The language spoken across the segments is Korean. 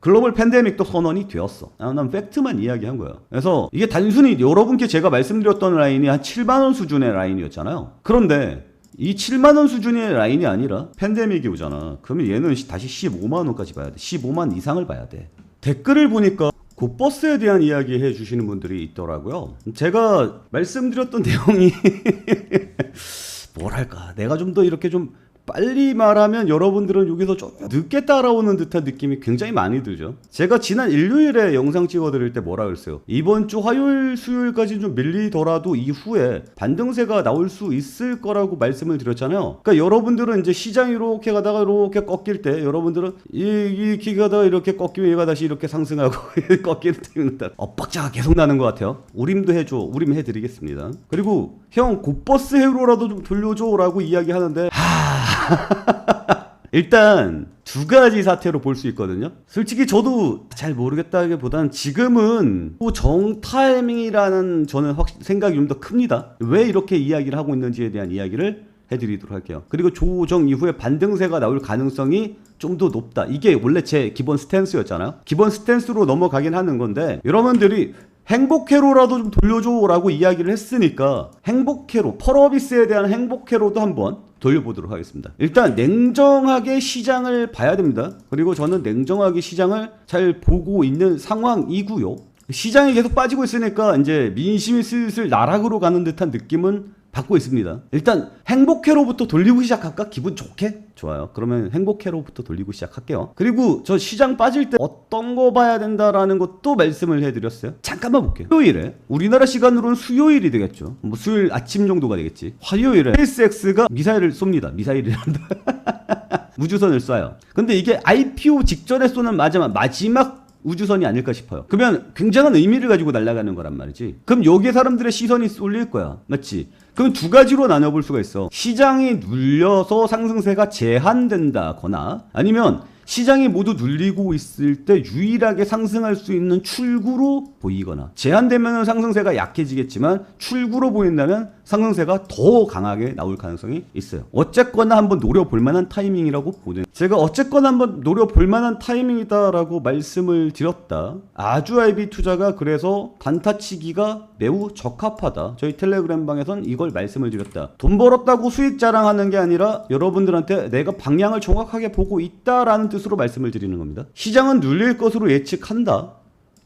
글로벌 팬데믹도 선언이 되었어. 난 팩트만 이야기한 거야. 그래서 이게 단순히 여러분께 제가 말씀드렸던 라인이 한 7만원 수준의 라인이었잖아요. 그런데 이 7만원 수준의 라인이 아니라 팬데믹이 오잖아. 그러면 얘는 다시 15만원까지 봐야 돼. 15만 이상을 봐야 돼. 댓글을 보니까 굿버스에 대한 이야기 해주시는 분들이 있더라고요. 제가 말씀드렸던 내용이 뭐랄까, 내가 좀 더 이렇게 좀 빨리 말하면 여러분들은 여기서 좀 늦게 따라오는 듯한 느낌이 굉장히 많이 들죠. 제가 지난 일요일에 영상 찍어드릴 때 뭐라 그랬어요? 이번 주 화요일 수요일까지 좀 밀리더라도 이후에 반등세가 나올 수 있을 거라고 말씀을 드렸잖아요. 그러니까 여러분들은 이제 시장이 이렇게 가다가 이렇게 꺾일 때 여러분들은 이 기가다가 이렇게 꺾이면 얘가 다시 이렇게 상승하고 꺾이는 때는 엇박자가 계속 나는 것 같아요. 우림도 해줘. 우림 해드리겠습니다. 그리고 형 굿버스 헤로라도 좀 돌려줘 라고 이야기하는데 일단 두 가지 사태로 볼 수 있거든요. 솔직히 저도 잘 모르겠다기보다는 지금은 정 타이밍이라는 저는 생각이 좀 더 큽니다. 왜 이렇게 이야기를 하고 있는지에 대한 이야기를 해드리도록 할게요. 그리고 조정 이후에 반등세가 나올 가능성이 좀 더 높다. 이게 원래 제 기본 스탠스였잖아요. 기본 스탠스로 넘어가긴 하는 건데 여러분들이 행복회로라도 좀 돌려줘 라고 이야기를 했으니까 행복회로, 펄어비스에 대한 행복회로도 한번 돌려보도록 하겠습니다. 일단 냉정하게 시장을 봐야 됩니다. 그리고 저는 냉정하게 시장을 잘 보고 있는 상황이고요. 시장이 계속 빠지고 있으니까 이제 민심이 슬슬 나락으로 가는 듯한 느낌은 받고 있습니다. 일단 행복회로부터 돌리고 시작할까? 기분 좋게? 좋아요. 그러면 행복회로부터 돌리고 시작할게요. 그리고 저 시장 빠질 때 어떤 거 봐야 된다라는 것도 말씀을 해드렸어요. 잠깐만 볼게요. 수요일에 우리나라 시간으로는 수요일이 되겠죠. 뭐 수요일 아침 정도가 되겠지. 화요일에 SpaceX가 미사일을 쏩니다. 미사일이란다. 우주선을 쏴요. 근데 이게 IPO 직전에 쏘는 마지막 우주선이 아닐까 싶어요. 그러면 굉장한 의미를 가지고 날아가는 거란 말이지. 그럼 여기에 사람들의 시선이 쏠릴 거야. 맞지? 그럼 두 가지로 나눠볼 수가 있어. 시장이 눌려서 상승세가 제한된다거나 아니면 시장이 모두 눌리고 있을 때 유일하게 상승할 수 있는 출구로 보이거나 제한되면 상승세가 약해지겠지만 출구로 보인다면 상승세가 더 강하게 나올 가능성이 있어요. 어쨌거나 한번 노려볼 만한 타이밍이라고 보는, 제가 어쨌거나 한번 노려볼 만한 타이밍이다라고 말씀을 드렸다. 아주IB 투자가 그래서 단타치기가 매우 적합하다. 저희 텔레그램 방에선 이걸 말씀을 드렸다. 돈 벌었다고 수익 자랑하는 게 아니라 여러분들한테 내가 방향을 정확하게 보고 있다라는 뜻으로 말씀을 드리는 겁니다. 시장은 눌릴 것으로 예측한다.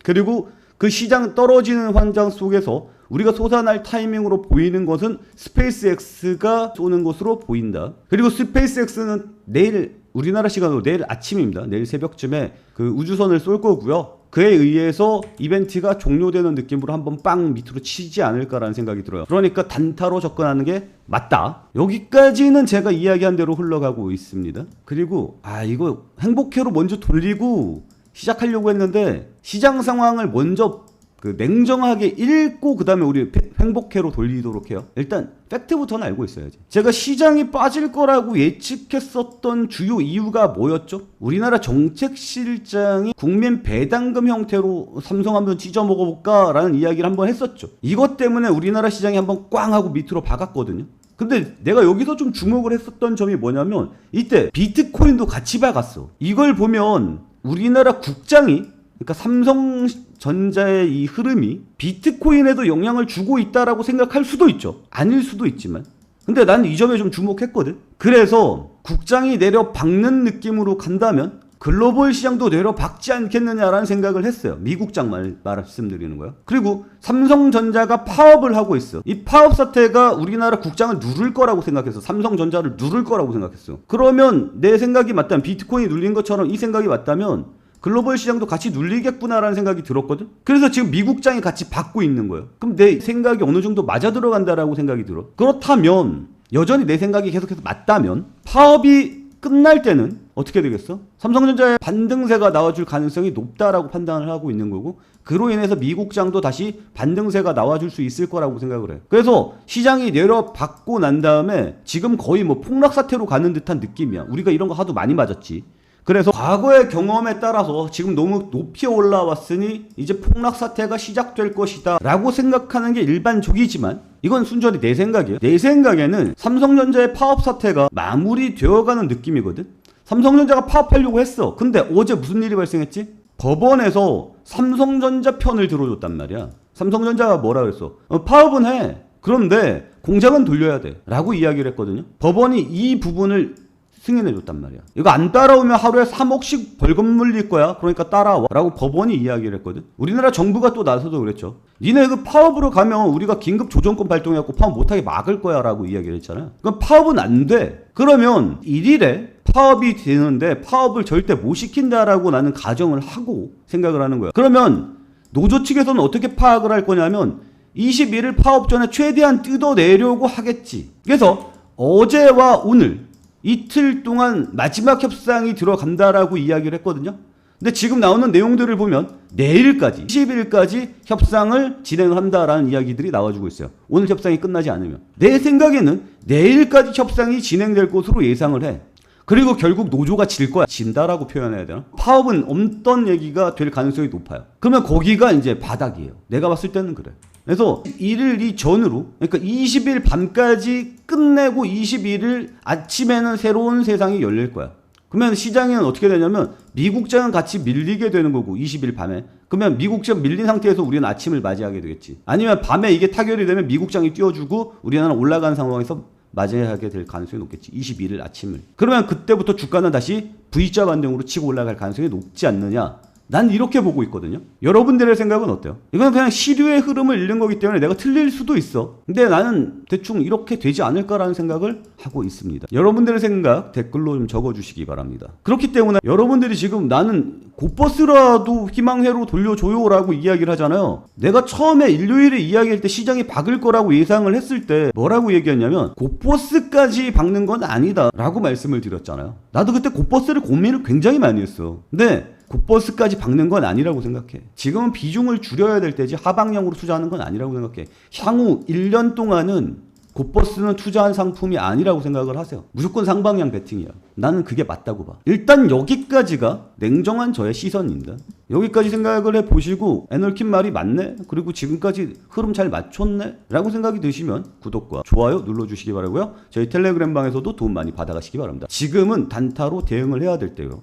그리고 그 시장 떨어지는 환장 속에서 우리가 솟아날 타이밍으로 보이는 것은 스페이스X가 쏘는 것으로 보인다. 그리고 스페이스X는 내일 우리나라 시간으로 내일 아침입니다. 내일 새벽쯤에 그 우주선을 쏠 거고요. 그에 의해서 이벤트가 종료되는 느낌으로 한번 빵 밑으로 치지 않을까라는 생각이 들어요. 그러니까 단타로 접근하는 게 맞다. 여기까지는 제가 이야기한 대로 흘러가고 있습니다. 그리고 이거 행복회로 먼저 돌리고 시작하려고 했는데 시장 상황을 먼저 냉정하게 읽고 그 다음에 우리 행복회로 돌리도록 해요. 일단 팩트부터는 알고 있어야지. 제가 시장이 빠질 거라고 예측했었던 주요 이유가 뭐였죠? 우리나라 정책실장이 국민 배당금 형태로 삼성 한번 찢어 먹어볼까 라는 이야기를 한번 했었죠. 이것 때문에 우리나라 시장이 한번 꽝 하고 밑으로 박았거든요. 근데 내가 여기서 좀 주목을 했었던 점이 뭐냐면 이때 비트코인도 같이 박았어. 이걸 보면 우리나라 국장이, 그러니까 삼성전자의 이 흐름이 비트코인에도 영향을 주고 있다라고 생각할 수도 있죠. 아닐 수도 있지만. 근데 난 이 점에 좀 주목했거든. 그래서 국장이 내려 박는 느낌으로 간다면 글로벌 시장도 내려 박지 않겠느냐라는 생각을 했어요. 미국장 말씀드리는 거예요. 그리고 삼성전자가 파업을 하고 있어. 이 파업 사태가 우리나라 국장을 누를 거라고 생각했어. 삼성전자를 누를 거라고 생각했어. 그러면 내 생각이 맞다면, 비트코인이 눌린 것처럼 이 생각이 맞다면 글로벌 시장도 같이 눌리겠구나라는 생각이 들었거든. 그래서 지금 미국장이 같이 받고 있는 거예요. 그럼 내 생각이 어느 정도 맞아 들어간다라고 생각이 들어. 그렇다면 여전히 내 생각이 계속해서 맞다면 파업이 끝날 때는 어떻게 되겠어? 삼성전자의 반등세가 나와줄 가능성이 높다라고 판단을 하고 있는 거고, 그로 인해서 미국장도 다시 반등세가 나와줄 수 있을 거라고 생각을 해요. 그래서 시장이 내려받고 난 다음에 지금 거의 뭐 폭락 사태로 가는 듯한 느낌이야. 우리가 이런 거 하도 많이 맞았지. 그래서 과거의 경험에 따라서 지금 너무 높이 올라왔으니 이제 폭락 사태가 시작될 것이다 라고 생각하는 게 일반적이지만, 이건 순전히 내 생각이에요. 내 생각에는 삼성전자의 파업 사태가 마무리되어가는 느낌이거든. 삼성전자가 파업하려고 했어. 근데 어제 무슨 일이 발생했지? 법원에서 삼성전자 편을 들어줬단 말이야. 삼성전자가 뭐라 그랬어? 파업은 해. 그런데 공장은 돌려야 돼. 라고 이야기를 했거든요. 법원이 이 부분을 승인해줬단 말이야. 이거 안 따라오면 하루에 3억씩 벌금 물릴 거야. 그러니까 따라와. 라고 법원이 이야기를 했거든. 우리나라 정부가 또 나서도 그랬죠. 니네 그 파업으로 가면 우리가 긴급 조정권 발동해갖고 파업 못하게 막을 거야. 라고 이야기를 했잖아요. 그럼 파업은 안 돼. 그러면 1일에 파업이 되는데 파업을 절대 못 시킨다라고 나는 가정을 하고 생각을 하는 거야. 그러면 노조 측에서는 어떻게 파악을 할 거냐면 21일 파업 전에 최대한 뜯어내려고 하겠지. 그래서 어제와 오늘 이틀 동안 마지막 협상이 들어간다라고 이야기를 했거든요. 근데 지금 나오는 내용들을 보면 내일까지 20일까지 협상을 진행을 한다라는 이야기들이 나와주고 있어요. 오늘 협상이 끝나지 않으면. 내 생각에는 내일까지 협상이 진행될 것으로 예상을 해. 그리고 결국 노조가 질 거야. 진다라고 표현해야 되나? 파업은 없던 얘기가 될 가능성이 높아요. 그러면 거기가 이제 바닥이에요. 내가 봤을 때는 그래. 그래서 1일 이전으로, 그러니까 20일 밤까지 끝내고 21일 아침에는 새로운 세상이 열릴 거야. 그러면 시장에는 어떻게 되냐면 미국장은 같이 밀리게 되는 거고 20일 밤에. 그러면 미국장 밀린 상태에서 우리는 아침을 맞이하게 되겠지. 아니면 밤에 이게 타결이 되면 미국장이 띄워주고 우리나라는 올라가는 상황에서 맞이하게 될 가능성이 높겠지. 21일 아침을. 그러면 그때부터 주가는 다시 V자 반등으로 치고 올라갈 가능성이 높지 않느냐. 난 이렇게 보고 있거든요. 여러분들의 생각은 어때요? 이건 그냥 시류의 흐름을 읽는 거기 때문에 내가 틀릴 수도 있어. 근데 나는 대충 이렇게 되지 않을까라는 생각을 하고 있습니다. 여러분들의 생각 댓글로 좀 적어주시기 바랍니다. 그렇기 때문에 여러분들이 지금 나는 곧버스라도 희망회로 돌려줘요라고 이야기를 하잖아요. 내가 처음에 일요일에 이야기할 때 시장이 박을 거라고 예상을 했을 때 뭐라고 얘기했냐면 곧버스까지 박는 건 아니다 라고 말씀을 드렸잖아요. 나도 그때 곧버스를 고민을 굉장히 많이 했어. 근데 곧버스까지 박는 건 아니라고 생각해. 지금은 비중을 줄여야 될 때지 하방향으로 투자하는 건 아니라고 생각해. 향후 1년 동안은 곧버스는 투자한 상품이 아니라고 생각을 하세요. 무조건 상방향 베팅이야. 나는 그게 맞다고 봐. 일단 여기까지가 냉정한 저의 시선입니다. 여기까지 생각을 해보시고 애널킴 말이 맞네? 그리고 지금까지 흐름 잘 맞췄네? 라고 생각이 드시면 구독과 좋아요 눌러주시기 바라고요. 저희 텔레그램 방에서도 도움 많이 받아가시기 바랍니다. 지금은 단타로 대응을 해야 될 때요.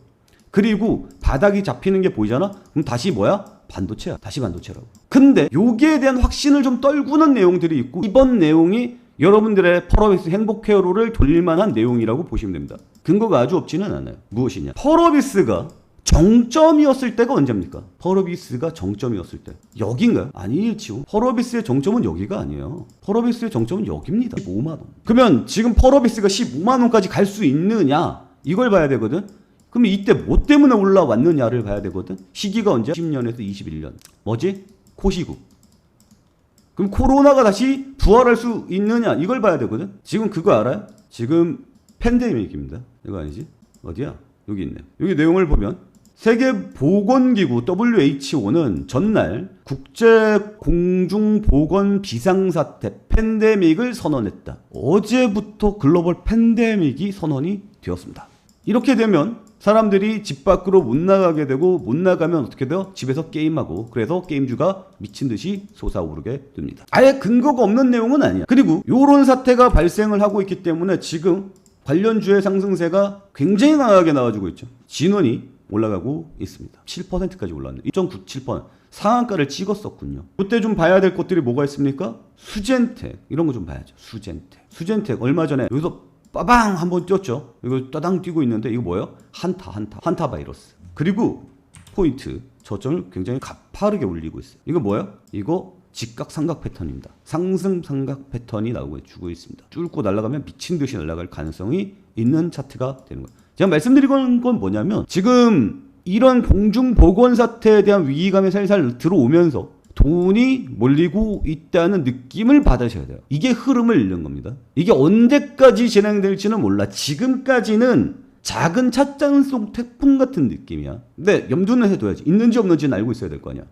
그리고 바닥이 잡히는 게 보이잖아? 그럼 다시 뭐야? 반도체야. 다시 반도체라고. 근데 여기에 대한 확신을 좀 떨구는 내용들이 있고 이번 내용이 여러분들의 펄어비스 행복회로를 돌릴 만한 내용이라고 보시면 됩니다. 근거가 아주 없지는 않아요. 무엇이냐? 펄어비스가 정점이었을 때가 언제입니까? 펄어비스가 정점이었을 때. 여긴가요? 아니지요. 펄어비스의 정점은 여기가 아니에요. 펄어비스의 정점은 여기입니다. 15만원. 그러면 지금 펄어비스가 15만원까지 갈 수 있느냐? 이걸 봐야 되거든. 그럼 이때 뭐 때문에 올라왔느냐를 봐야 되거든. 시기가 언제? 10년에서 21년. 뭐지? 코시국. 그럼 코로나가 다시 부활할 수 있느냐? 이걸 봐야 되거든. 지금 그거 알아요? 지금 팬데믹입니다. 이거 아니지? 어디야? 여기 있네. 여기 내용을 보면 세계보건기구 WHO는 전날 국제공중보건 비상사태 팬데믹을 선언했다. 어제부터 글로벌 팬데믹이 선언이 되었습니다. 이렇게 되면 사람들이 집 밖으로 못 나가게 되고 못 나가면 어떻게 돼요? 집에서 게임하고 그래서 게임주가 미친 듯이 솟아오르게 됩니다. 아예 근거가 없는 내용은 아니야. 그리고 이런 사태가 발생을 하고 있기 때문에 지금 관련주의 상승세가 굉장히 강하게 나와주고 있죠. 진원이 올라가고 있습니다. 7%까지 올랐네. 2.97% 상한가를 찍었었군요. 그때 좀 봐야 될 것들이 뭐가 있습니까? 수젠텍 이런 거 좀 봐야죠. 수젠텍 얼마 전에 여기서 빠방 한번 뛰었죠. 이거 따당 뛰고 있는데 이거 뭐예요? 한타 바이러스. 그리고 포인트 저점을 굉장히 가파르게 올리고 있어요. 이거 뭐예요? 이거 직각 삼각 패턴입니다. 상승 삼각 패턴이 나오고 주고 있습니다. 뚫고 날아가면 미친 듯이 날아갈 가능성이 있는 차트가 되는 거예요. 제가 말씀드린 건 뭐냐면 지금 이런 공중보건 사태에 대한 위기감이 살살 들어오면서 돈이 몰리고 있다는 느낌을 받으셔야 돼요. 이게 흐름을 읽는 겁니다. 이게 언제까지 진행될지는 몰라. 지금까지는 작은 찻잔 속 태풍 같은 느낌이야. 근데 염두는 해둬야지. 있는지 없는지는 알고 있어야 될 거 아니야.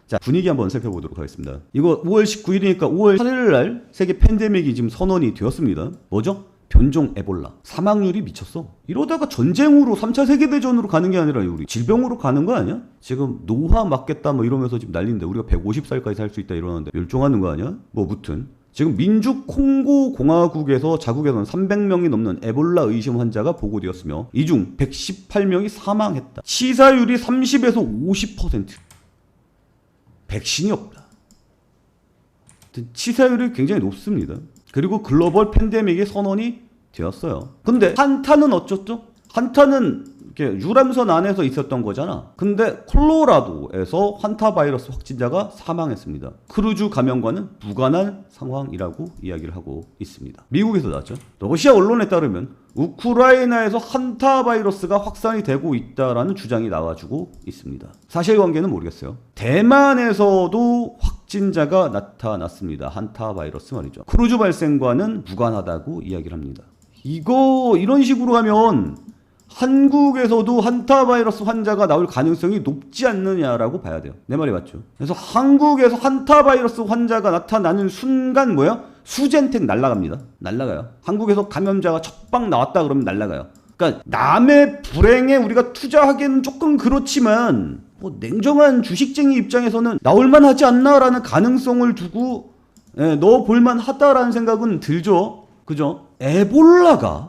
자, 분위기 한번 살펴보도록 하겠습니다. 이거 5월 19일이니까 5월 8일 날 세계 팬데믹이 지금 선언이 되었습니다. 뭐죠? 변종 에볼라. 사망률이 미쳤어. 이러다가 전쟁으로 3차 세계대전으로 가는 게 아니라 우리 질병으로 가는 거 아니야? 지금 노화 맞겠다 뭐 이러면서 지금 난리인데 우리가 150살까지 살 수 있다 이러는데 멸종하는 거 아니야? 뭐 무튼 지금 민주 콩고 공화국에서 자국에서는 300명이 넘는 에볼라 의심 환자가 보고되었으며 이 중 118명이 사망했다. 치사율이 30에서 50%. 백신이 없다. 치사율이 굉장히 높습니다. 그리고 글로벌 팬데믹의 선언이 되었어요. 근데 한타는 어쩌죠? 한타는 이렇게 유람선 안에서 있었던 거잖아. 근데 콜로라도에서 한타 바이러스 확진자가 사망했습니다. 크루즈 감염과는 무관한 상황이라고 이야기를 하고 있습니다. 미국에서 나왔죠. 러시아 언론에 따르면 우크라이나에서 한타 바이러스가 확산이 되고 있다라는 주장이 나와주고 있습니다. 사실관계는 모르겠어요. 대만에서도 확진자가 나타났습니다. 한타 바이러스 말이죠. 크루즈 발생과는 무관하다고 이야기를 합니다. 이런 식으로 하면 한국에서도 한타 바이러스 환자가 나올 가능성이 높지 않느냐라고 봐야 돼요. 내 말이 맞죠? 그래서 한국에서 한타 바이러스 환자가 나타나는 순간 수젠텍 날아갑니다. 날아가요. 한국에서 감염자가 첫방 나왔다 그러면 날아가요. 그러니까 남의 불행에 우리가 투자하기는 조금 그렇지만 냉정한 주식쟁이 입장에서는 나올만 하지 않나라는 가능성을 두고 넣어볼만 하다라는 생각은 들죠. 그죠? 에볼라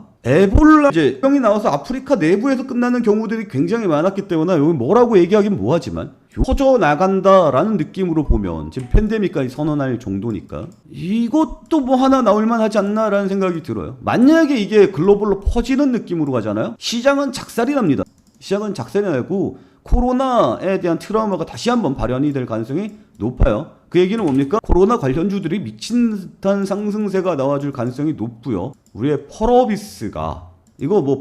이제 병이 나와서 아프리카 내부에서 끝나는 경우들이 굉장히 많았기 때문에 여기 뭐라고 얘기하긴 뭐하지만 퍼져나간다라는 느낌으로 보면 지금 팬데믹까지 선언할 정도니까 이것도 하나 나올만 하지 않나라는 생각이 들어요. 만약에 이게 글로벌로 퍼지는 느낌으로 가잖아요. 시장은 작살이 납니다. 시장은 작살이 나고 코로나에 대한 트라우마가 다시 한번 발현이 될 가능성이 높아요. 그 얘기는 뭡니까? 코로나 관련주들이 미친 듯한 상승세가 나와줄 가능성이 높고요. 우리의 펄어비스가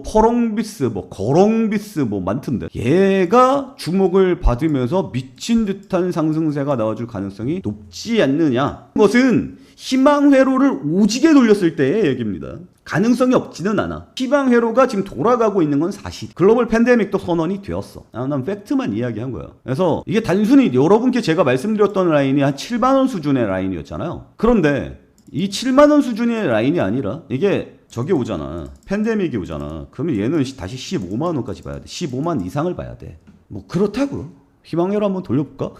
퍼렁비스, 거렁비스 많던데 얘가 주목을 받으면서 미친 듯한 상승세가 나와줄 가능성이 높지 않느냐. 그것은 희망회로를 오지게 돌렸을 때의 얘기입니다. 가능성이 없지는 않아. 희망회로가 지금 돌아가고 있는 건 사실. 글로벌 팬데믹도 선언이 되었어. 난 팩트만 이야기한 거야. 그래서 이게 단순히 여러분께 제가 말씀드렸던 라인이 한 7만원 수준의 라인이었잖아요. 그런데 이 7만원 수준의 라인이 아니라 이게 저게 오잖아. 팬데믹이 오잖아. 그러면 얘는 다시 15만원까지 봐야 돼. 15만 이상을 봐야 돼. 그렇다고. 희망회로 한번 돌려볼까?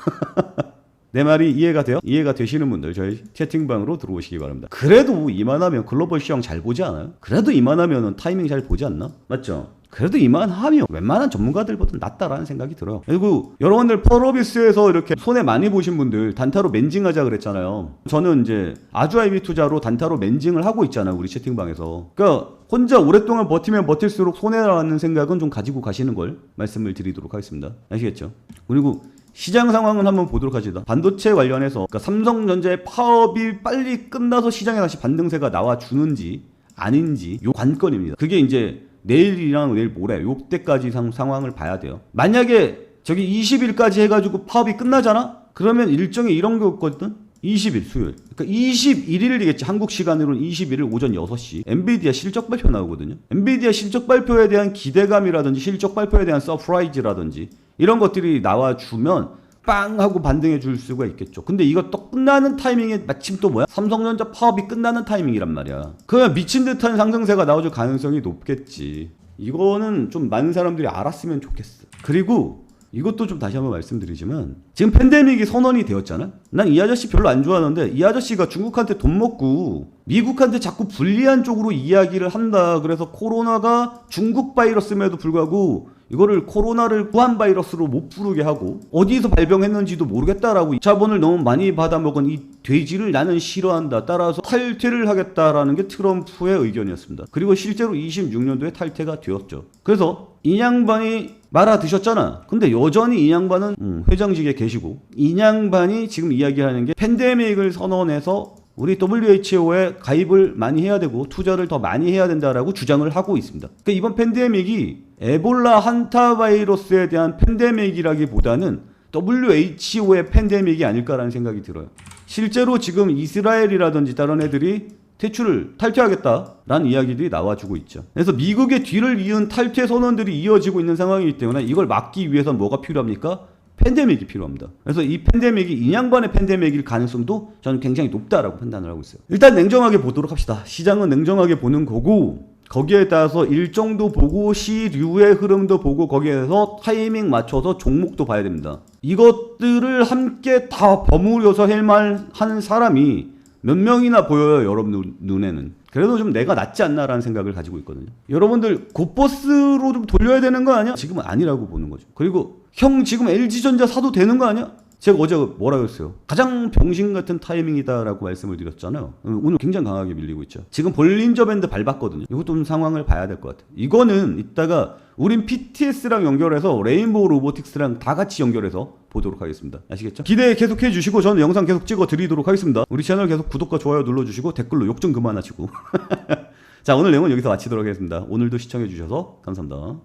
내 말이 이해가 돼요? 이해가 되시는 분들 저희 채팅방으로 들어오시기 바랍니다. 그래도 이만하면 글로벌 시황 잘 보지 않아요? 그래도 이만하면 타이밍 잘 보지 않나? 맞죠? 그래도 이만하면 웬만한 전문가들보다 낫다라는 생각이 들어요. 그리고 여러분들 펄어비스에서 이렇게 손해 많이 보신 분들 단타로 멘징하자 그랬잖아요. 저는 이제 아주아이비 투자로 단타로 멘징을 하고 있잖아요. 우리 채팅방에서. 그러니까 혼자 오랫동안 버티면 버틸수록 손해라는 생각은 좀 가지고 가시는 걸 말씀을 드리도록 하겠습니다. 아시겠죠? 그리고 시장 상황은 한번 보도록 하죠. 반도체 관련해서 그러니까 삼성전자의 파업이 빨리 끝나서 시장에 다시 반등세가 나와주는지 아닌지 요 관건입니다. 그게 이제 내일이랑 내일 모레 요때까지 상황을 봐야 돼요. 만약에 저기 20일까지 해가지고 파업이 끝나잖아? 그러면 일정에 이런 게 없거든? 20일 수요일. 그러니까 21일이겠지. 한국 시간으로는 21일 오전 6시. 엔비디아 실적 발표 나오거든요. 엔비디아 실적 발표에 대한 기대감이라든지 실적 발표에 대한 서프라이즈라든지 이런 것들이 나와주면 빵 하고 반등해 줄 수가 있겠죠. 근데 이거 또 끝나는 타이밍에 마침 또 삼성전자 파업이 끝나는 타이밍이란 말이야. 그러면 미친 듯한 상승세가 나와줄 가능성이 높겠지. 이거는 좀 많은 사람들이 알았으면 좋겠어. 그리고 이것도 좀 다시 한번 말씀드리지만 지금 팬데믹이 선언이 되었잖아. 난 이 아저씨 별로 안 좋아하는데 이 아저씨가 중국한테 돈 먹고 미국한테 자꾸 불리한 쪽으로 이야기를 한다. 그래서 코로나가 중국 바이러스임에도 불구하고 이거를 코로나를 후한 바이러스로 못 부르게 하고 어디서 발병했는지도 모르겠다라고 자본을 너무 많이 받아먹은 이 돼지를 나는 싫어한다. 따라서 탈퇴를 하겠다라는 게 트럼프의 의견이었습니다. 그리고 실제로 26년도에 탈퇴가 되었죠. 그래서 이 양반이 말아 드셨잖아. 근데 여전히 이 양반은 회장직에 계시고 이 양반이 지금 이야기하는 게 팬데믹을 선언해서 우리 WHO에 가입을 많이 해야 되고 투자를 더 많이 해야 된다라고 주장을 하고 있습니다. 그러니까 이번 팬데믹이 에볼라 한타 바이러스에 대한 팬데믹이라기보다는 WHO의 팬데믹이 아닐까라는 생각이 들어요. 실제로 지금 이스라엘이라든지 다른 애들이 탈퇴하겠다라는 이야기들이 나와주고 있죠. 그래서 미국의 뒤를 이은 탈퇴 선언들이 이어지고 있는 상황이기 때문에 이걸 막기 위해서 뭐가 필요합니까? 팬데믹이 필요합니다. 그래서 이 팬데믹이 인양반의 팬데믹일 가능성도 저는 굉장히 높다라고 판단을 하고 있어요. 일단 냉정하게 보도록 합시다. 시장은 냉정하게 보는 거고 거기에 따라서 일정도 보고 시류의 흐름도 보고 거기에서 타이밍 맞춰서 종목도 봐야 됩니다. 이것들을 함께 다 버무려서 할 만한 사람이 몇 명이나 보여요, 여러분 눈에는. 그래도 좀 내가 낫지 않나라는 생각을 가지고 있거든요. 여러분들 곧버스로 좀 돌려야 되는 거 아니야? 지금은 아니라고 보는 거죠. 그리고 형 지금 LG전자 사도 되는 거 아니야? 제가 어제 뭐라고 했어요? 가장 병신 같은 타이밍이다라고 말씀을 드렸잖아요. 오늘 굉장히 강하게 밀리고 있죠. 지금 볼린저 밴드 밟았거든요. 이것도 좀 상황을 봐야 될 것 같아요. 이거는 이따가 우린 PTS랑 연결해서 레인보우 로보틱스랑 다 같이 연결해서 보도록 하겠습니다. 아시겠죠? 기대 계속해 주시고 저는 영상 계속 찍어 드리도록 하겠습니다. 우리 채널 계속 구독과 좋아요 눌러주시고 댓글로 욕 좀 그만하시고 자, 오늘 내용은 여기서 마치도록 하겠습니다. 오늘도 시청해 주셔서 감사합니다.